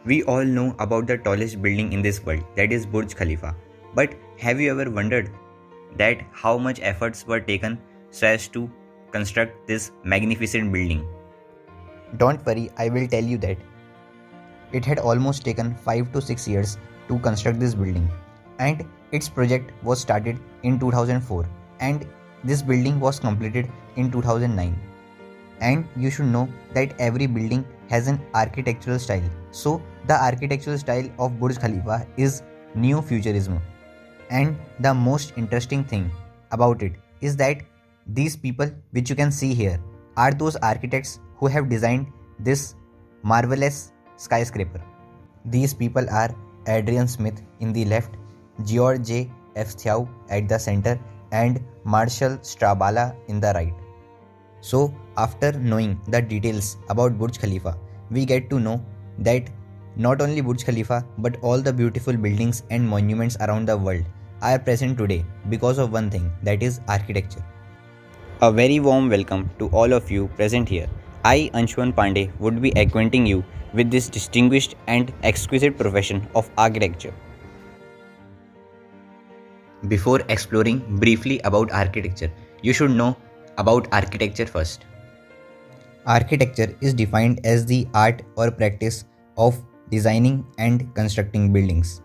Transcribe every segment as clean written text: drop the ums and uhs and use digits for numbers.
We all know about the tallest building in this world, that is Burj Khalifa. But have you ever wondered that how much efforts were taken so as to construct this magnificent building? Don't worry, I will tell you that. It had almost taken 5 to 6 years to construct this building, and its project was started in 2004, and this building was completed in 2009. And you should know that every building has an architectural style. So the architectural style of Burj Khalifa is neo futurism. And the most interesting thing about it is that these people which you can see here are those architects who have designed this marvelous skyscraper. These people are Adrian Smith in the left, George J. F. Thiaw at the center, and Marshall Strabala in the right. So, after knowing the details about Burj Khalifa, we get to know that not only Burj Khalifa but all the beautiful buildings and monuments around the world are present today because of one thing, that is architecture. A very warm welcome to all of you present here. I, Anshuman Pandey, would be acquainting you with this distinguished and exquisite profession of architecture. Before exploring briefly about architecture, you should know about architecture first. Architecture is defined as the art or practice of designing and constructing buildings.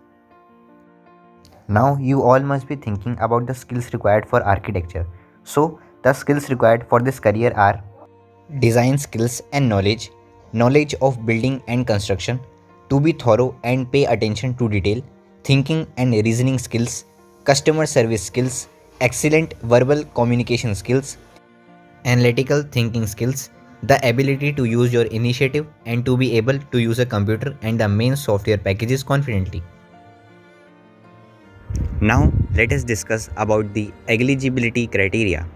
Now, you all must be thinking about the skills required for architecture. So, the skills required for this career are design skills and knowledge of building and construction, to be thorough and pay attention to detail, thinking and reasoning skills, customer service skills, excellent verbal communication skills, analytical thinking skills, the ability to use your initiative and to be able to use a computer and the main software packages confidently. Now, let us discuss about the eligibility criteria.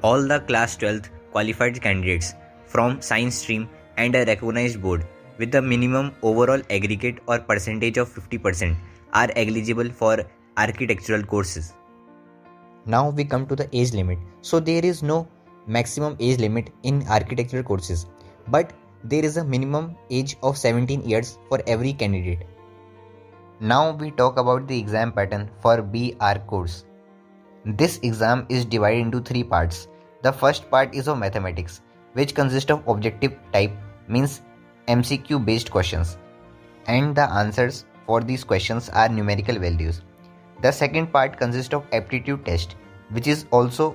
All the class 12th qualified candidates from science stream and a recognized board with a minimum overall aggregate or percentage of 50% are eligible for architectural courses. Now we come to the age limit. So there is no maximum age limit in architectural courses, but there is a minimum age of 17 years for every candidate. Now we talk about the exam pattern for BR course. This exam is divided into 3 parts. The first part is of mathematics, which consists of objective type, means MCQ based questions, and the answers for these questions are numerical values. The second part consists of aptitude test, which is also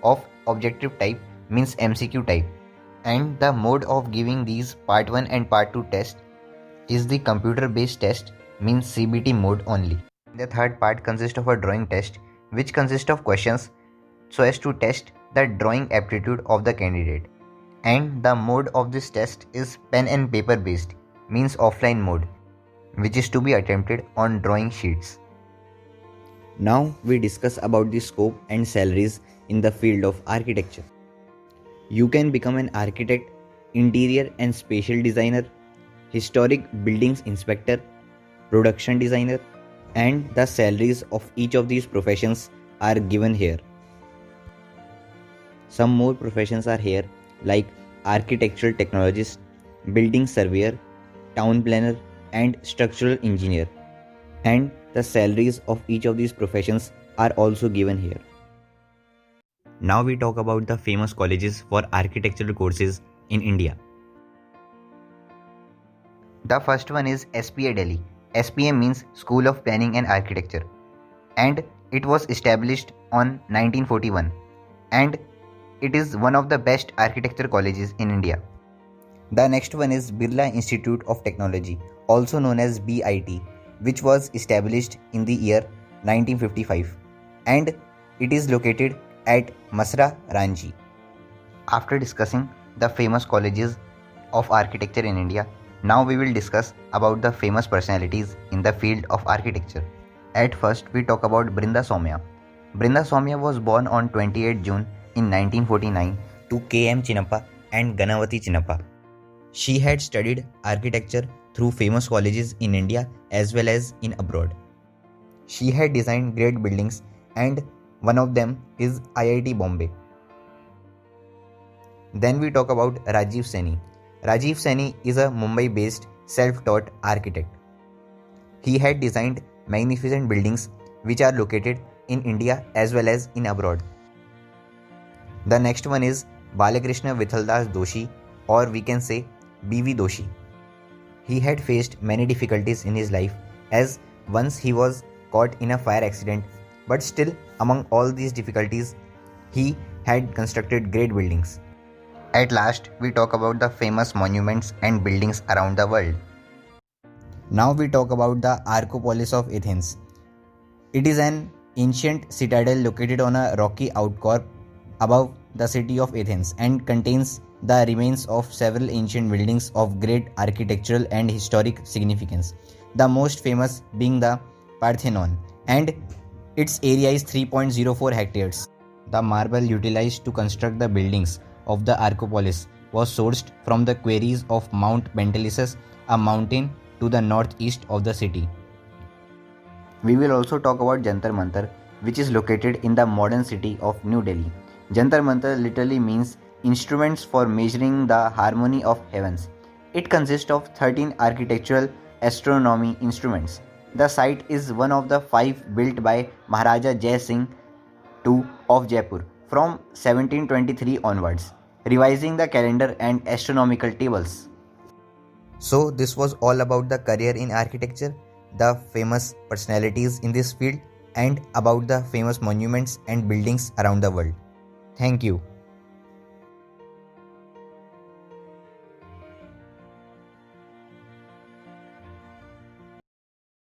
of objective type, means MCQ type, and the mode of giving these part 1 and part 2 test is the computer based test, means CBT mode only. The third part consists of a drawing test, which consists of questions so as to test the drawing aptitude of the candidate, and the mode of this test is pen and paper based, means offline mode, which is to be attempted on drawing sheets. Now we discuss about the scope and salaries in the field of architecture. You can become an architect, interior and spatial designer, historic buildings inspector, production designer, and the salaries of each of these professions are given here. Some more professions are here like architectural technologist, building surveyor, town planner, and structural engineer, and the salaries of each of these professions are also given here. Now we talk about the famous colleges for architectural courses in India. The first one is SPA Delhi. SPA means School of Planning and Architecture, and it was established on 1941, and it is one of the best architecture colleges in India. The next one is Birla Institute of Technology, also known as BIT, which was established in the year 1955, and it is located at Masra, Ranchi. After discussing the famous colleges of architecture in India, now we will discuss about the famous personalities in the field of architecture. At first, we talk about Brinda Somya. Brinda Somya was born on 28 June in 1949 to K.M. Chinnappa and Ganavati Chinnappa. She had studied architecture through famous colleges in India as well as in abroad. She had designed great buildings, and one of them is IIT Bombay. Then we talk about Rajiv Saini. Rajiv Saini is a Mumbai-based self-taught architect. He had designed magnificent buildings which are located in India as well as in abroad. The next one is Balakrishna Vithaldas Doshi, or we can say B.V. Doshi. He had faced many difficulties in his life, as once he was caught in a fire accident, but still among all these difficulties he had constructed great buildings. At last, we talk about the famous monuments and buildings around the world. Now we talk about the Archopolis of Athens. It is an ancient citadel located on a rocky outcrop above the city of Athens and contains the remains of several ancient buildings of great architectural and historic significance. The most famous being the Parthenon, and its area is 3.04 hectares. The marble utilized to construct the buildings of the Archopolis was sourced from the quarries of Mount Pentelicus, a mountain to the northeast of the city. We will also talk about Jantar Mantar, which is located in the modern city of New Delhi. Jantar Mantar literally means instruments for measuring the harmony of heavens. It consists of 13 architectural astronomy instruments. The site is one of the 5 built by Maharaja Jai Singh II of Jaipur from 1723 onwards, revising the calendar and astronomical tables. So this was all about the career in architecture, the famous personalities in this field, and about the famous monuments and buildings around the world. Thank you.